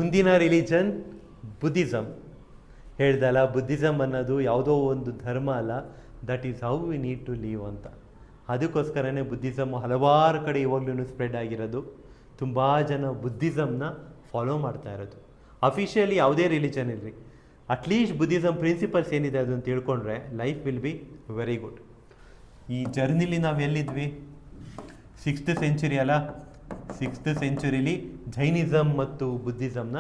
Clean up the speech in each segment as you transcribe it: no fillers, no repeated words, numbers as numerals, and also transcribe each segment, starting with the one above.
ಮುಂದಿನ religion Buddhism. ಹೇಳ್ದಲ್ಲ, Buddhism ಅನ್ನೋದು ಯಾವುದೋ ಒಂದು ಧರ್ಮ ಅಲ್ಲ, that is how we need to leave ಅಂತ. ಅದಕ್ಕೋಸ್ಕರನೇ ಬುದ್ಧಿಸಮ್ ಹಲವಾರು ಕಡೆ ಇವಾಗ್ಲೂ ಸ್ಪ್ರೆಡ್ ಆಗಿರೋದು. ತುಂಬ ಜನ ಬುದ್ಧಿಸಮ್ನ ಫಾಲೋ ಮಾಡ್ತಾ ಇರೋದು. ಅಫಿಷಿಯಲಿ ಯಾವುದೇ ರಿಲಿಜನ್ ಇರಲಿ, ಅಟ್ಲೀಸ್ಟ್ ಬುದ್ಧಿಸಮ್ ಪ್ರಿನ್ಸಿಪಲ್ಸ್ ಏನಿದೆ ಅದನ್ನು ತಿಳ್ಕೊಂಡ್ರೆ life will be very good. ಈ ಜರ್ನಿಲಿ ನಾವು ಎಲ್ಲಿದ್ವಿ? 6th ಸೆಂಚುರಿ ಅಲ್ಲ. 6th ಸೆಂಚುರಿಲಿ ಜೈನಿಸಮ್ ಮತ್ತು ಬುದ್ಧಿಸಮ್ನ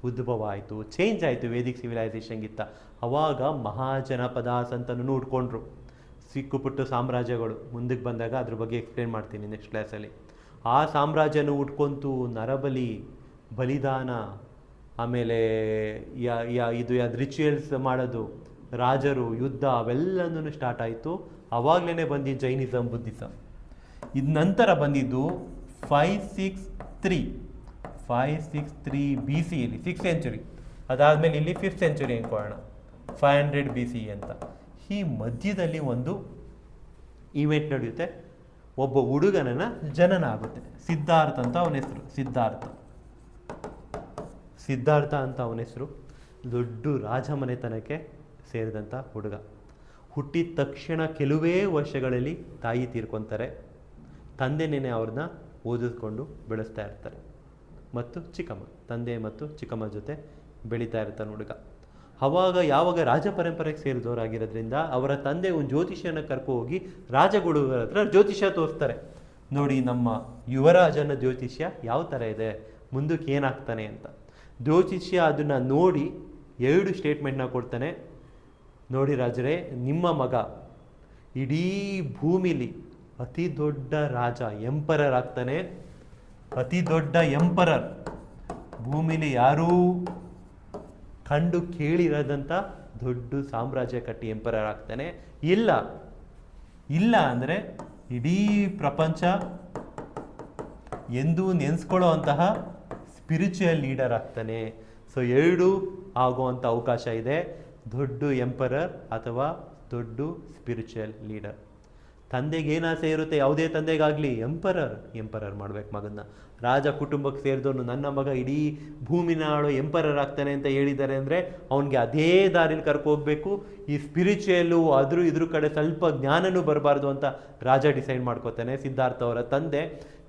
ಉದ್ಭವ ಆಯಿತು, ಚೇಂಜ್ ಆಯಿತು ವೇದಿಕ್ ಸಿವಿಲೈಸೇಷನ್ಗಿಂತ. ಅವಾಗ ಮಹಾಜನಪದ ಸಂತನೂ ಉಟ್ಕೊಂಡ್ರು. ಸಿಕ್ಕು ಪುಟ್ಟು ಸಾಮ್ರಾಜ್ಯಗಳು ಮುಂದಕ್ಕೆ ಬಂದಾಗ ಅದ್ರ ಬಗ್ಗೆ ಎಕ್ಸ್ಪ್ಲೇನ್ ಮಾಡ್ತೀನಿ ನೆಕ್ಸ್ಟ್ ಕ್ಲಾಸಲ್ಲಿ. ಆ ಸಾಮ್ರಾಜ್ಯನೂ ಉಟ್ಕೊಂತು ನರಬಲಿ, ಬಲಿದಾನ, ಆಮೇಲೆ ಇದು ರಿಚುವಲ್ಸ್ ಮಾಡೋದು, ರಾಜರು, ಯುದ್ಧ, ಅವೆಲ್ಲನೂ ಸ್ಟಾರ್ಟ್ ಆಯಿತು. ಅವಾಗಲೇ ಬಂದಿದ್ದು ಜೈನಿಸಮ್, ಬುದ್ಧಿಸಮ್. ಇದು ನಂತರ ಬಂದಿದ್ದು 563 BC ಇಲ್ಲಿ 6th ಸೆಂಚುರಿ. ಅದಾದಮೇಲೆ ಇಲ್ಲಿ 5th ಸೆಂಚುರಿ ಅಂದ್ಕೊಳ್ಳೋಣ, 500 BC ಅಂತ. ಈ ಮಧ್ಯದಲ್ಲಿ ಒಂದು ಈವೆಂಟ್ ನಡೆಯುತ್ತೆ. ಒಬ್ಬ ಹುಡುಗನ ಜನನ ಆಗುತ್ತೆ. ಸಿದ್ಧಾರ್ಥ ಅಂತ ಅವನ ಹೆಸರು. ಸಿದ್ಧಾರ್ಥ ಅಂತ ಅವನ ಹೆಸರು. ದೊಡ್ಡ ರಾಜಮನೆತನಕ್ಕೆ ಸೇರಿದಂಥ ಹುಡುಗ. ಹುಟ್ಟಿದ ತಕ್ಷಣ ಕೆಲವೇ ವರ್ಷಗಳಲ್ಲಿ ತಾಯಿ ತೀರ್ಕೊತಾರೆ. ತಂದೆನೇ ಅವ್ರನ್ನ ಓದಿಸ್ಕೊಂಡು ಬೆಳೆಸ್ತಾ ಇರ್ತಾರೆ. ಮತ್ತು ಚಿಕ್ಕಮ್ಮ, ತಂದೆ ಮತ್ತು ಚಿಕ್ಕಮ್ಮ ಜೊತೆ ಬೆಳೀತಾ ಇರ್ತಾನೆ ಹುಡುಗ. ಯಾವಾಗ ರಾಜ ಪರಂಪರೆಗೆ ಸೇರಿದವರಾಗಿರೋದ್ರಿಂದ ಅವರ ತಂದೆ ಒಂದು ಜ್ಯೋತಿಷ್ಯನ ಕರ್ಕೊ ಹೋಗಿ ರಾಜಗುಳುಗಳ ಹತ್ರ ಜ್ಯೋತಿಷ್ಯ ತೋರಿಸ್ತಾರೆ. ನೋಡಿ, ನಮ್ಮ ಯುವರಾಜನ ಜ್ಯೋತಿಷ್ಯ ಯಾವ ಥರ ಇದೆ, ಮುಂದಕ್ಕೆ ಏನಾಗ್ತಾನೆ ಅಂತ. ಜ್ಯೋತಿಷ್ಯ ಅದನ್ನು ನೋಡಿ 2 ಸ್ಟೇಟ್ಮೆಂಟ್ನ ಕೊಡ್ತಾನೆ. ನೋಡಿ ರಾಜರೇ, ನಿಮ್ಮ ಮಗ ಇಡೀ ಭೂಮಿಲಿ ಅತಿ ದೊಡ್ಡ ರಾಜ, ಎಂಪರರ್ ಆಗ್ತಾನೆ. ಅತಿ ದೊಡ್ಡ ಎಂಪರರ್, ಭೂಮಿಲಿ ಯಾರೂ ಕಂಡು ಕೇಳಿರೋದಂಥ ದೊಡ್ಡ ಸಾಮ್ರಾಜ್ಯ ಕಟ್ಟಿ ಎಂಪರರ್ ಆಗ್ತಾನೆ. ಇಲ್ಲ ಅಂದರೆ ಇಡೀ ಪ್ರಪಂಚ ಎಂದೂ ನೆನೆಸ್ಕೊಳ್ಳೋ ಅಂತಹ ಸ್ಪಿರಿಚುವಲ್ ಲೀಡರ್ ಆಗ್ತಾನೆ. ಸೊ 2 ಆಗುವಂಥ ಅವಕಾಶ ಇದೆ, ದೊಡ್ಡ ಎಂಪರರ್ ಅಥವಾ ದೊಡ್ಡ ಸ್ಪಿರಿಚುವಲ್ ಲೀಡರ್. ತಂದೆಗೆ ಏನು ಆಸೆ ಇರುತ್ತೆ? ಯಾವುದೇ ತಂದೆಗಾಗಲಿ ಎಂಪರರ್ ಮಾಡ್ಬೇಕು ಮಗನ್ನ. ರಾಜ ಕುಟುಂಬಕ್ಕೆ ಸೇರಿದವನು ನನ್ನ ಮಗ ಇಡೀ ಭೂಮಿನ ಆಳೋ ಎಂಪರರ್ ಆಗ್ತಾನೆ ಅಂತ ಹೇಳಿದ್ದಾರೆ ಅಂದರೆ ಅವನಿಗೆ ಅದೇ ದಾರಿಲಿ ಕರ್ಕೋಗ್ಬೇಕು. ಈ ಸ್ಪಿರಿಚುವಲ್ಲು ಇದ್ರ ಕಡೆ ಸ್ವಲ್ಪ ಜ್ಞಾನನೂ ಬರಬಾರ್ದು ಅಂತ ರಾಜ ಡಿಸೈಡ್ ಮಾಡ್ಕೋತಾನೆ. ಸಿದ್ಧಾರ್ಥ ಅವರ ತಂದೆ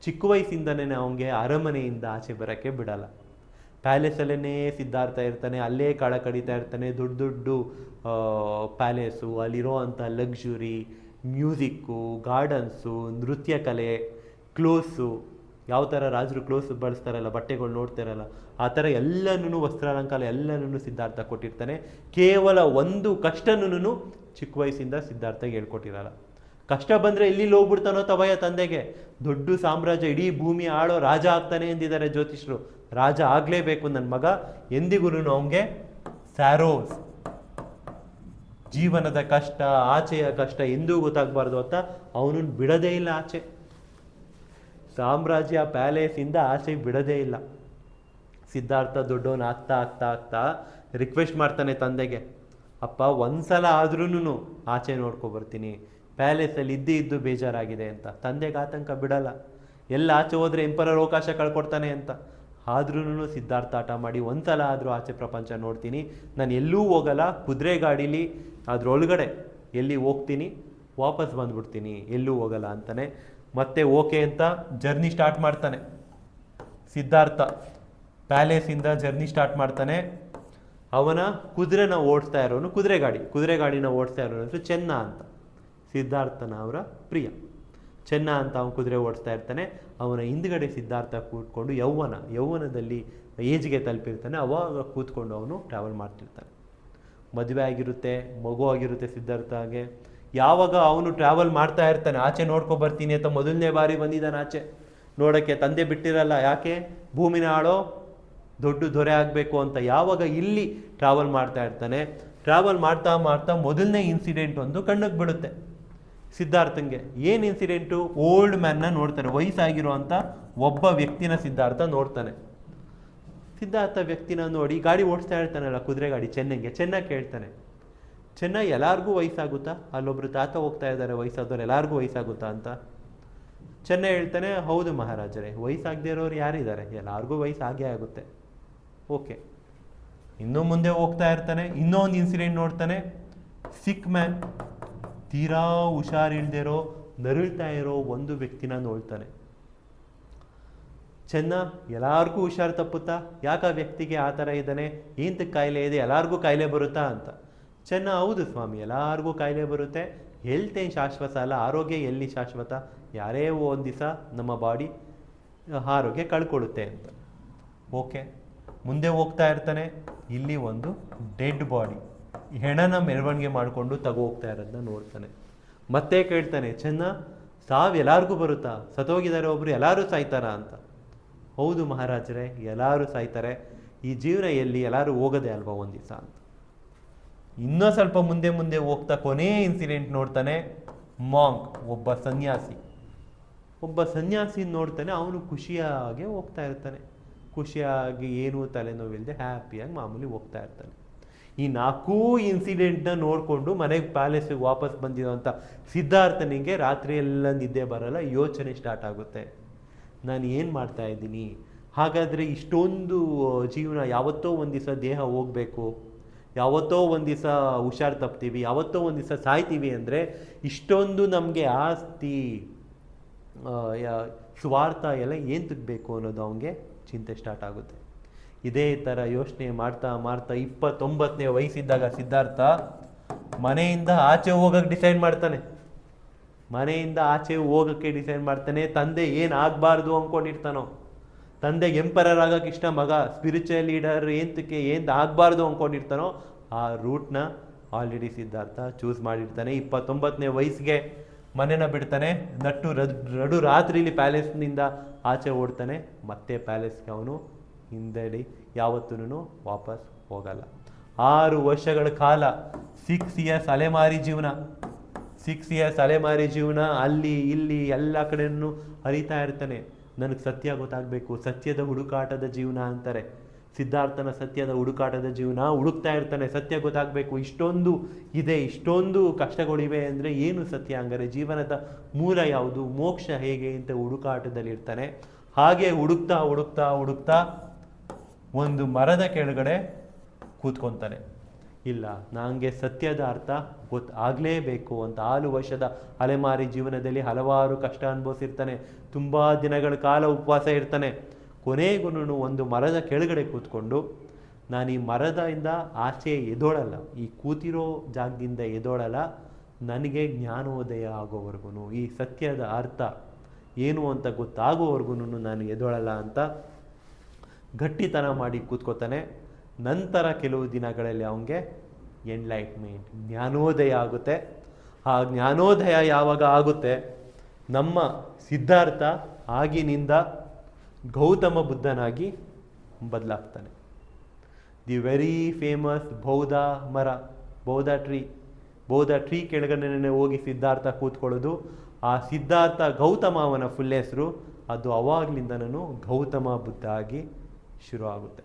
ಚಿಕ್ಕ ವಯಸ್ಸಿಂದನೇ ಅವನಿಗೆ ಅರಮನೆಯಿಂದ ಆಚೆ ಬರೋಕ್ಕೆ ಬಿಡಲ್ಲ. ಪ್ಯಾಲೇಸಲ್ಲೇ ಸಿದ್ಧಾರ್ಥ ಇರ್ತಾನೆ, ಅಲ್ಲೇ ಕಾಳ ಕಡಿತಾ ಇರ್ತಾನೆ. ದೊಡ್ಡ ಪ್ಯಾಲೇಸು, ಅಲ್ಲಿರೋ ಅಂಥ ಲಕ್ಸುರಿ, ಮ್ಯೂಸಿಕ್ಕು, ಗಾರ್ಡನ್ಸು, ನೃತ್ಯ ಕಲೆ, ಕ್ಲೋತ್ಸು, ಯಾವ ಥರ ರಾಜರು ಕ್ಲೋತ್ಸ್ ಬಳಸ್ತಾರಲ್ಲ, ಬಟ್ಟೆಗಳು ನೋಡ್ತಾರಲ್ಲ, ಆ ಥರ ಎಲ್ಲನೂ ವಸ್ತ್ರಾಲಂಕಾರ ಎಲ್ಲನೂ ಸಿದ್ಧಾರ್ಥ ಕೊಟ್ಟಿರ್ತಾನೆ. ಕೇವಲ ಒಂದು ಕಷ್ಟನೂ ಚಿಕ್ಕ ವಯಸ್ಸಿಂದ ಸಿದ್ಧಾರ್ಥಗೆ ಹೇಳ್ಕೊಟ್ಟಿರಲ್ಲ. ಕಷ್ಟ ಬಂದರೆ ಎಲ್ಲಿ ಹೋಗ್ಬಿಡ್ತಾನೋ ತವಯ ತಂದೆಗೆ. ದೊಡ್ಡ ಸಾಮ್ರಾಜ್ಯ, ಇಡೀ ಭೂಮಿ ಆಳೋ ರಾಜ ಆಗ್ತಾನೆ ಎಂದಿದ್ದಾರೆ ಜ್ಯೋತಿಷರು. ರಾಜ ಆಗಲೇಬೇಕು ನನ್ನ ಮಗ. ಎಂದಿಗೂ ಅವನಿಗೆ ಸ್ಯಾರೋಸ್, ಜೀವನದ ಕಷ್ಟ, ಆಚೆಯ ಕಷ್ಟ ಎಂದೂ ಗೊತ್ತಾಗಬಾರ್ದು ಅಂತ ಅವನನ್ನು ಬಿಡದೇ ಇಲ್ಲ ಆಚೆ. ಸಾಮ್ರಾಜ್ಯ ಪ್ಯಾಲೇಸಿಂದ ಆಚೆ ಬಿಡದೇ ಇಲ್ಲ. ಸಿದ್ಧಾರ್ಥ ದೊಡ್ಡವನು ಆಗ್ತಾ ರಿಕ್ವೆಸ್ಟ್ ಮಾಡ್ತಾನೆ ತಂದೆಗೆ, ಅಪ್ಪ ಒಂದ್ಸಲ ಆದ್ರೂ ಆಚೆ ನೋಡ್ಕೊಬರ್ತೀನಿ, ಪ್ಯಾಲೇಸಲ್ಲಿ ಇದ್ದು ಬೇಜಾರಾಗಿದೆ ಅಂತ. ತಂದೆಗೆ ಆತಂಕ ಬಿಡಲ್ಲ, ಎಲ್ಲ ಆಚೆ ಹೋದರೆ ಎಂಪರರ್ ಅವಕಾಶ ಕಳ್ಕೊಡ್ತಾನೆ ಅಂತ. ಆದ್ರೂ ಸಿದ್ಧಾರ್ಥ ಆಟ ಮಾಡಿ ಒಂದ್ಸಲ ಆದರೂ ಆಚೆ ಪ್ರಪಂಚ ನೋಡ್ತೀನಿ, ನಾನು ಎಲ್ಲೂ ಹೋಗಲ್ಲ, ಕುದುರೆ ಗಾಡೀಲಿ ಅದ್ರೊಳಗಡೆ ಎಲ್ಲಿ ಹೋಗ್ತೀನಿ, ವಾಪಸ್ ಬಂದ್ಬಿಡ್ತೀನಿ, ಎಲ್ಲೂ ಹೋಗಲ್ಲ ಅಂತಾನೆ. ಮತ್ತೆ ಓಕೆ ಅಂತ ಜರ್ನಿ ಸ್ಟಾರ್ಟ್ ಮಾಡ್ತಾನೆ ಸಿದ್ಧಾರ್ಥ. ಪ್ಯಾಲೇಸಿಂದ ಜರ್ನಿ ಸ್ಟಾರ್ಟ್ ಮಾಡ್ತಾನೆ. ಅವನ ಕುದುರೆನ ಓಡಿಸ್ತಾ ಇರೋನು, ಕುದುರೆ ಗಾಡಿನ ಓಡಿಸ್ತಾ ಇರೋನು ಹೆಸರು ಚೆನ್ನ ಅಂತ. ಸಿದ್ಧಾರ್ಥನ ಅವರ ಪ್ರಿಯ ಚೆನ್ನ ಅಂತ ಅವನು ಕುದುರೆ ಓಡಿಸ್ತಾ ಇರ್ತಾನೆ. ಅವನ ಹಿಂದ್ಗಡೆ ಸಿದ್ಧಾರ್ಥ ಕೂತ್ಕೊಂಡು ಯೌವನದಲ್ಲಿ ಏಜ್ಗೆ ತಲುಪಿರ್ತಾನೆ. ಅವಾಗ ಕೂತ್ಕೊಂಡು ಅವನು ಟ್ರಾವೆಲ್ ಮಾಡ್ತಿರ್ತಾನೆ. ಮದುವೆ ಆಗಿರುತ್ತೆ, ಮಗು ಆಗಿರುತ್ತೆ ಸಿದ್ಧಾರ್ಥಗೆ. ಯಾವಾಗ ಅವನು ಟ್ರಾವೆಲ್ ಮಾಡ್ತಾ ಇರ್ತಾನೆ, ಆಚೆ ನೋಡ್ಕೊಬರ್ತೀನಿ ಅಂತ ಮೊದಲನೇ ಬಾರಿ ಬಂದಿದ್ದಾನೆ ಆಚೆ ನೋಡೋಕ್ಕೆ. ತಂದೆ ಬಿಟ್ಟಿರಲ್ಲ, ಯಾಕೆ? ಭೂಮಿನ ಆಳೋ ದೊಡ್ಡ ದೊರೆ ಆಗಬೇಕು ಅಂತ. ಯಾವಾಗ ಇಲ್ಲಿ ಟ್ರಾವೆಲ್ ಮಾಡ್ತಾ ಇರ್ತಾನೆ, ಟ್ರಾವೆಲ್ ಮಾಡ್ತಾ ಮೊದಲನೇ ಇನ್ಸಿಡೆಂಟ್ ಒಂದು ಕಣ್ಣಿಗೆ ಬಿಡುತ್ತೆ ಸಿದ್ಧಾರ್ಥಂಗೆ. ಏನು ಇನ್ಸಿಡೆಂಟು? ಓಲ್ಡ್ ಮ್ಯಾನ್ನ ನೋಡ್ತಾನೆ, ವಯಸ್ಸಾಗಿರೋ ಅಂತ ಒಬ್ಬ ವ್ಯಕ್ತಿನ ಸಿದ್ಧಾರ್ಥ ನೋಡ್ತಾನೆ. ಸಿದ್ಧಾರ್ಥ ವ್ಯಕ್ತಿನ ನೋಡಿ ಗಾಡಿ ಓಡಿಸ್ತಾ ಇರ್ತಾನಲ್ಲ, ಕುದುರೆ ಗಾಡಿ, ಚೆನ್ನಾಗಿ ಕೇಳ್ತಾನೆ, ಚೆನ್ನಾಗಿ ಎಲ್ಲರಿಗೂ ವಯಸ್ಸಾಗುತ್ತಾ? ಅಲ್ಲೊಬ್ರು ತಾತ ಹೋಗ್ತಾ ಇದ್ದಾರೆ ವಯಸ್ಸಾದವ್ರು, ಎಲ್ಲರಿಗೂ ವಯಸ್ಸಾಗುತ್ತಾ ಅಂತ. ಚೆನ್ನ ಹೇಳ್ತಾನೆ, ಹೌದು ಮಹಾರಾಜರೇ, ವಯಸ್ಸಾಗದೇ ಇರೋರು ಯಾರಿದ್ದಾರೆ? ಎಲ್ಲರಿಗೂ ವಯಸ್ಸಾಗೇ ಆಗುತ್ತೆ. ಓಕೆ. ಇನ್ನೂ ಮುಂದೆ ಹೋಗ್ತಾ ಇರ್ತಾನೆ, ಇನ್ನೂ ಒಂದು ಇನ್ಸಿಡೆಂಟ್ ನೋಡ್ತಾನೆ. ಸಿಕ್ ಮ್ಯಾನ್, ತೀರಾ ಹುಷಾರಿಲ್ದಿರೋ ನರಳ್ತಾ ಇರೋ ಒಂದು ವ್ಯಕ್ತಿನ ನೋಡ್ತಾನೆ. ಚೆನ್ನ, ಎಲ್ಲಾರ್ಗೂ ಹುಷಾರು ತಪ್ಪುತ್ತಾ, ಯಾಕೆ ಆ ವ್ಯಕ್ತಿಗೆ ಆ ಥರ ಇದ್ದಾನೆ, ಏಂತಕ್ಕೆ ಕಾಯಿಲೆ ಇದೆ, ಎಲ್ಲರಿಗೂ ಕಾಯಿಲೆ ಬರುತ್ತಾ ಅಂತ. ಚೆನ್ನ, ಹೌದು ಸ್ವಾಮಿ, ಎಲ್ಲರಿಗೂ ಕಾಯಿಲೆ ಬರುತ್ತೆ, ಹೆಲ್ತ್ ಏನು ಶಾಶ್ವತ ಅಲ್ಲ, ಆರೋಗ್ಯ ಎಲ್ಲಿ ಶಾಶ್ವತ, ಯಾರೇ ಒಂದು ದಿವಸ ನಮ್ಮ ಬಾಡಿ ಆರೋಗ್ಯ ಕಳ್ಕೊಳ್ಳುತ್ತೆ ಅಂತ. ಓಕೆ, ಮುಂದೆ ಹೋಗ್ತಾ ಇರ್ತಾನೆ. ಇಲ್ಲಿ ಒಂದು ಡೆಡ್ ಬಾಡಿ, ಹೆಣನ ಮೆರವಣಿಗೆ ಮಾಡಿಕೊಂಡು ತಗೋ ಹೋಗ್ತಾ ಇರೋದನ್ನ ನೋಡ್ತಾನೆ. ಮತ್ತೆ ಕೇಳ್ತಾನೆ, ಚೆನ್ನ, ಸಾವು ಎಲ್ಲರಿಗೂ ಬರುತ್ತಾ, ಸತ್ತೋಗಿದ್ದಾರೆ ಒಬ್ರು, ಎಲ್ಲರೂ ಸಾಯ್ತಾರಾ ಅಂತ. ಹೌದು ಮಹಾರಾಜರೇ, ಎಲ್ಲರೂ ಸಾಯ್ತಾರೆ, ಈ ಜೀವನ ಎಲ್ಲಿ, ಎಲ್ಲರೂ ಹೋಗೋದೇ ಅಲ್ವಾ ಒಂದು ದಿವಸ ಅಂತ. ಇನ್ನೂ ಸ್ವಲ್ಪ ಮುಂದೆ ಮುಂದೆ ಹೋಗ್ತಾ ಕೊನೆ ಇನ್ಸಿಡೆಂಟ್ ನೋಡ್ತಾನೆ. ಮಾಂಕ್, ಒಬ್ಬ ಸನ್ಯಾಸಿ ನೋಡ್ತಾನೆ. ಅವನು ಖುಷಿಯಾಗಿ ಹೋಗ್ತಾ ಇರ್ತಾನೆ, ಖುಷಿಯಾಗಿ ಏನೂ ತಲೆನೋವಿಲ್ಲದೆ ಹ್ಯಾಪಿಯಾಗಿ ಮಾಮೂಲಿ ಹೋಗ್ತಾ ಇರ್ತಾನೆ. ಈ 4 ಇನ್ಸಿಡೆಂಟ್ನ ನೋಡಿಕೊಂಡು ಮನೆಗೆ ಪ್ಯಾಲೇಸ್ಗೆ ವಾಪಸ್ ಬಂದಿರೋಂಥ ಸಿದ್ಧಾರ್ಥನಿಗೆ ರಾತ್ರಿ ಎಲ್ಲ ನಿದ್ದೆ ಬರಲ್ಲ, ಯೋಚನೆ ಸ್ಟಾರ್ಟ್ ಆಗುತ್ತೆ. ನಾನು ಏನು ಮಾಡ್ತಾ ಇದ್ದೀನಿ, ಹಾಗಾದರೆ ಇಷ್ಟೊಂದು ಜೀವನ, ಯಾವತ್ತೋ ಒಂದು ದಿವಸ ದೇಹ ಹೋಗಬೇಕು, ಯಾವತ್ತೋ ಒಂದು ದಿವಸ ಹುಷಾರು ತಪ್ತೀವಿ, ಯಾವತ್ತೋ ಒಂದು ದಿವಸ ಸಾಯ್ತೀವಿ ಅಂದರೆ ಇಷ್ಟೊಂದು ನಮಗೆ ಆಸ್ತಿ ಸ್ವಾರ್ಥ ಎಲ್ಲ ಏನು ತೆಗಬೇಕು ಅನ್ನೋದು ಅವನಿಗೆ ಚಿಂತೆ ಸ್ಟಾರ್ಟ್ ಆಗುತ್ತೆ. ಇದೇ ಥರ ಯೋಚನೆ ಮಾಡ್ತಾ ಮಾಡ್ತಾ 29ನೇ ವಯಸ್ಸಿದ್ದಾಗ ಸಿದ್ಧಾರ್ಥ ಮನೆಯಿಂದ ಆಚೆ ಹೋಗೋಕ್ಕೆ ಡಿಸೈಡ್ ಮಾಡ್ತಾನೆ. ತಂದೆ ಏನು ಆಗಬಾರ್ದು ಅಂದ್ಕೊಂಡಿರ್ತಾನೋ, ತಂದೆಗೆ ಎಂಪರರ್ ಆಗೋಕ್ಕೆ ಇಷ್ಟ, ಮಗ ಸ್ಪಿರಿಚುವಲ್ ಲೀಡರ್ ಏನು ಆಗಬಾರ್ದು ಅಂದ್ಕೊಂಡಿರ್ತಾನೋ ಆ ರೂಟ್ನ ಆಲ್ರೆಡಿ ಸಿದ್ಧಾರ್ಥ ಚೂಸ್ ಮಾಡಿರ್ತಾನೆ. 29ನೇ ವಯಸ್ಸಿಗೆ ಮನೆನ ಬಿಡ್ತಾನೆ. ನಡು ರಾತ್ರಿಲಿ ಪ್ಯಾಲೇಸ್ನಿಂದ ಆಚೆ ಓಡ್ತಾನೆ. ಮತ್ತೆ ಪ್ಯಾಲೇಸ್ಗೆ ಅವನು ಹಿಂದಡಿ ಯಾವತ್ತೂ ವಾಪಸ್ ಹೋಗಲ್ಲ. 6 ವರ್ಷಗಳ ಕಾಲ 6 ಇಯರ್ಸ್ ಅಲೆಮಾರಿ ಜೀವನ ಅಲ್ಲಿ ಇಲ್ಲಿ ಎಲ್ಲ ಕಡೆಯೂ ಹರಿತಾ ಇರ್ತಾನೆ. ನನಗೆ ಸತ್ಯ ಗೊತ್ತಾಗಬೇಕು, ಸತ್ಯದ ಹುಡುಕಾಟದ ಜೀವನ ಅಂತಾರೆ. ಸಿದ್ಧಾರ್ಥನ ಸತ್ಯದ ಹುಡುಕಾಟದ ಜೀವನ ಹುಡುಕ್ತಾ ಇರ್ತಾನೆ. ಸತ್ಯ ಗೊತ್ತಾಗಬೇಕು, ಇಷ್ಟೊಂದು ಇದೆ, ಇಷ್ಟೊಂದು ಕಷ್ಟಗಳಿವೆ ಅಂದರೆ ಏನು ಸತ್ಯ, ಹಂಗಾರೆ ಜೀವನದ ಮೂಲ ಯಾವುದು, ಮೋಕ್ಷ ಹೇಗೆ ಅಂತ ಹುಡುಕಾಟದಲ್ಲಿ ಇರ್ತಾನೆ. ಹಾಗೆ ಹುಡುಕ್ತಾ ಹುಡುಕ್ತಾ ಹುಡುಕ್ತಾ ಒಂದು ಮರದ ಕೆಳಗಡೆ ಕೂತ್ಕೊತಾನೆ. ಇಲ್ಲ, ನನಗೆ ಸತ್ಯದ ಅರ್ಥ ಆಗಲೇಬೇಕು ಅಂತ 6 ವರ್ಷದ ಅಲೆಮಾರಿ ಜೀವನದಲ್ಲಿ ಹಲವಾರು ಕಷ್ಟ ಅನುಭವಿಸಿರ್ತಾನೆ. ತುಂಬ ದಿನಗಳ ಕಾಲ ಉಪವಾಸ ಇರ್ತಾನೆ. ಕೊನೆಗೂ ಒಂದು ಮರದ ಕೆಳಗಡೆ ಕೂತ್ಕೊಂಡು, ನಾನು ಈ ಮರದಿಂದ ಆಚೆ ಎದೋಳಲ್ಲ, ಈ ಕೂತಿರೋ ಜಾಗದಿಂದ ಎದೋಳಲ್ಲ, ನನಗೆ ಜ್ಞಾನೋದಯ ಆಗೋವರೆಗೂ, ಈ ಸತ್ಯದ ಅರ್ಥ ಏನು ಅಂತ ಗೊತ್ತಾಗೋವರೆಗೂ ನಾನು ಎದೋಳಲ್ಲ ಅಂತ ಗಟ್ಟಿತನ ಮಾಡಿ ಕೂತ್ಕೋತಾನೆ. ನಂತರ ಕೆಲವು ದಿನಗಳಲ್ಲಿ ಅವನಿಗೆ ಎನ್ಲೈಟ್ಮೆಂಟ್, ಜ್ಞಾನೋದಯ ಆಗುತ್ತೆ. ಆ ಜ್ಞಾನೋದಯ ಯಾವಾಗ ಆಗುತ್ತೆ, ನಮ್ಮ ಸಿದ್ಧಾರ್ಥ ಆಗಿನಿಂದ ಗೌತಮ ಬುದ್ಧನಾಗಿ ಬದಲಾಗ್ತಾನೆ. The very famous Bodhi tree ಕೆಳಗಡೆ ಹೋಗಿ ಸಿದ್ಧಾರ್ಥ ಕೂತ್ಕೊಳ್ಳೋದು. ಆ ಸಿದ್ಧಾರ್ಥ ಗೌತಮ ಅವನ ಫುಲ್ ಹೆಸರು. ಅದು ಅವಾಗಲಿಂದ ನಾನು ಗೌತಮ ಬುದ್ಧ ಆಗಿ ಶುರು ಆಗುತ್ತೆ.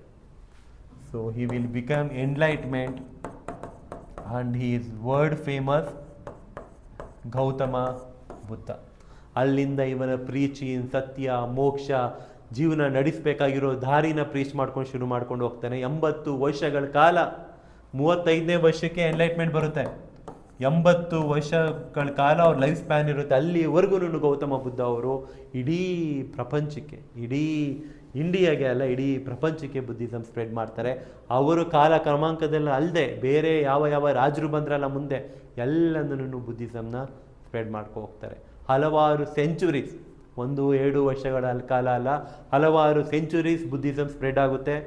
So he will become enlightenment and he is world famous Gautama Buddha. ಅಲ್ಲಿಂದ ಇವನ ಪ್ರೀಚಿಂಗ್, ಸತ್ಯ, ಮೋಕ್ಷ, ಜೀವನ ನಡೆಸಬೇಕಾಗಿರೋ ದಾರಿನ ಪ್ರೀಚ್ ಮಾಡ್ಕೊಂಡು ಶುರು ಮಾಡ್ಕೊಂಡು ಹೋಗ್ತಾನೆ. 80 ವರ್ಷಗಳ ಕಾಲ, 35ನೇ ವರ್ಷಕ್ಕೆ ಎನ್ಲೈಟ್ಮೆಂಟ್ ಬರುತ್ತೆ. 80 ವರ್ಷಗಳ ಕಾಲ ಅವ್ರ ಲೈಫ್ ಸ್ಪ್ಯಾನ್ ಇರುತ್ತೆ. ಅಲ್ಲಿವರೆಗೂ ಗೌತಮ ಬುದ್ಧ ಅವರು ಇಡೀ ಪ್ರಪಂಚಕ್ಕೆ, ಇಡೀ ಇಂಡಿಯಾಗೆ ಅಲ್ಲ, ಇಡೀ ಪ್ರಪಂಚಕ್ಕೆ ಬುದ್ಧಿಸಮ್ ಸ್ಪ್ರೆಡ್ ಮಾಡ್ತಾರೆ. ಅವರು ಕಾಲ ಕ್ರಮಾಂಕದಲ್ಲಿ ಅಲ್ಲದೆ ಬೇರೆ ಯಾವ ರಾಜರು ಬಂದ್ರಲ್ಲ ಮುಂದೆ, ಎಲ್ಲನೂ ಬುದ್ಧಿಸಮ್ನ ಸ್ಪ್ರೆಡ್ ಮಾಡ್ಕೊ ಹೋಗ್ತಾರೆ. ಹಲವಾರು ಸೆಂಚುರೀಸ್, 1-2 ವರ್ಷಗಳ ಕಾಲ ಅಲ್ಲ, ಹಲವಾರು ಸೆಂಚುರೀಸ್ ಬುದ್ಧಿಸಮ್ ಸ್ಪ್ರೆಡ್ ಆಗುತ್ತೆ.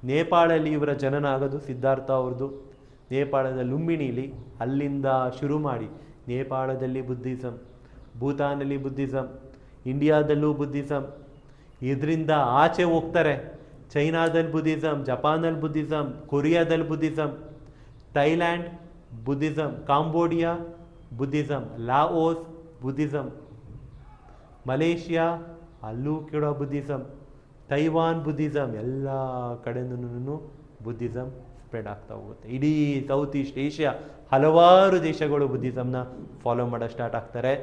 ನೇಪಾಳಲ್ಲಿ ಇವರ ಜನನ ಆಗೋದು ಸಿದ್ಧಾರ್ಥ ಅವ್ರದ್ದು. ನೇಪಾಳದ ಲುಂಬಿಣಿಲಿ, ಅಲ್ಲಿಂದ ಶುರು ಮಾಡಿ ನೇಪಾಳದಲ್ಲಿ ಬುದ್ಧಿಸಮ್, ಭೂತಾನಲ್ಲಿ ಬುದ್ಧಿಸಮ್, ಇಂಡಿಯಾದಲ್ಲೂ ಬುದ್ಧಿಸಮ್, ಇದರಿಂದ ಆಚೆ ಹೋಗ್ತಾರೆ. ಚೈನಾದಲ್ಲಿ ಬುದ್ಧಿಸಮ್, ಜಪಾನಲ್ಲಿ ಬುದ್ಧಿಸಮ್, ಕೊರಿಯಾದಲ್ಲಿ Buddhism, Thailand Buddhism, Cambodia Buddhism, Laos Buddhism, Malaysia ಅಲ್ಲೂ ಕೂಡ ಬುದ್ಧಿಸಮ್, ತೈವಾನ್ ಬುದ್ಧಿಸಮ್, ಎಲ್ಲ ಕಡೆನೂ ಬುದ್ಧಿಸಮ್ ಸ್ಪ್ರೆಡ್ ಆಗ್ತಾ ಹೋಗುತ್ತೆ. ಇಡೀ ಸೌತ್ ಈಸ್ಟ್ ಏಷ್ಯಾ ಹಲವಾರು ದೇಶಗಳು ಬುದ್ಧಿಸಮ್ನ ಫಾಲೋ ಮಾಡೋ ಸ್ಟಾರ್ಟ್ ಆಗ್ತಾರೆ.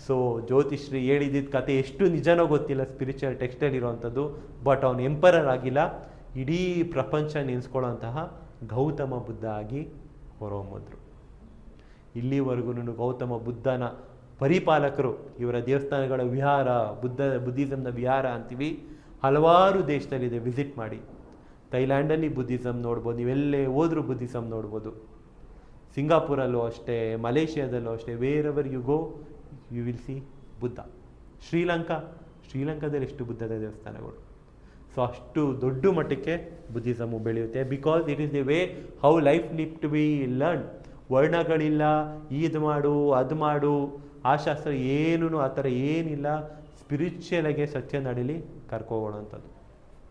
ಸೊ ಜ್ಯೋತಿಶ್ರೀ ಹೇಳಿದ್ದ ಕತೆ ಎಷ್ಟು ನಿಜನೋ ಗೊತ್ತಿಲ್ಲ, ಸ್ಪಿರಿಚುವಲ್ ಟೆಕ್ಸ್ಟಲ್ಲಿ ಇರೋವಂಥದ್ದು. ಬಟ್ ಅವನು ಎಂಪರರ್ ಆಗಿಲ್ಲ, ಇಡೀ ಪ್ರಪಂಚ ನೆನೆಸ್ಕೊಳ್ಳೋಂತಹ ಗೌತಮ ಬುದ್ಧ ಆಗಿ ಹೊರಹೊಮ್ಮಿದ್ರು. ಇಲ್ಲಿವರೆಗೂ ಗೌತಮ ಬುದ್ಧನ ಪರಿಪಾಲಕರು, ಇವರ ದೇವಸ್ಥಾನಗಳ ವಿಹಾರ, ಬುದ್ಧಿಸಮ್ನ ವಿಹಾರ ಅಂತೀವಿ, ಹಲವಾರು ದೇಶದಲ್ಲಿದೆ, ವಿಸಿಟ್ ಮಾಡಿ. ಥೈಲ್ಯಾಂಡಲ್ಲಿ ಬುದ್ಧಿಸಮ್ ನೋಡ್ಬೋದು, ನೀವೆಲ್ಲೇ ಹೋದ್ರೂ ಬುದ್ಧಿಸಮ್ ನೋಡ್ಬೋದು. ಸಿಂಗಾಪುರಲ್ಲೂ ಅಷ್ಟೇ, ಮಲೇಷಿಯಾದಲ್ಲೂ ಅಷ್ಟೇ, wherever you go you will see Buddha. ಶ್ರೀಲಂಕಾದಲ್ಲಿ ಎಷ್ಟು ಬುದ್ಧದ ದೇವಸ್ಥಾನಗಳು. ಸೊ ಅಷ್ಟು ದೊಡ್ಡ ಮಟ್ಟಕ್ಕೆ ಬುದ್ಧಿಸಮು ಬೆಳೆಯುತ್ತೆ. Because it is the way how life need to be learn. ವರ್ಣಗಳಿಲ್ಲ, ಇದು ಮಾಡು ಅದು ಮಾಡು, ಆ ಶಾಸ್ತ್ರ ಏನೂ ಆ ಥರ ಏನಿಲ್ಲ. ಸ್ಪಿರಿಚುವಲಾಗೆ ಸತ್ಯ ನಡೀಲಿ ಕರ್ಕೋಗೋಣಂಥದ್ದು.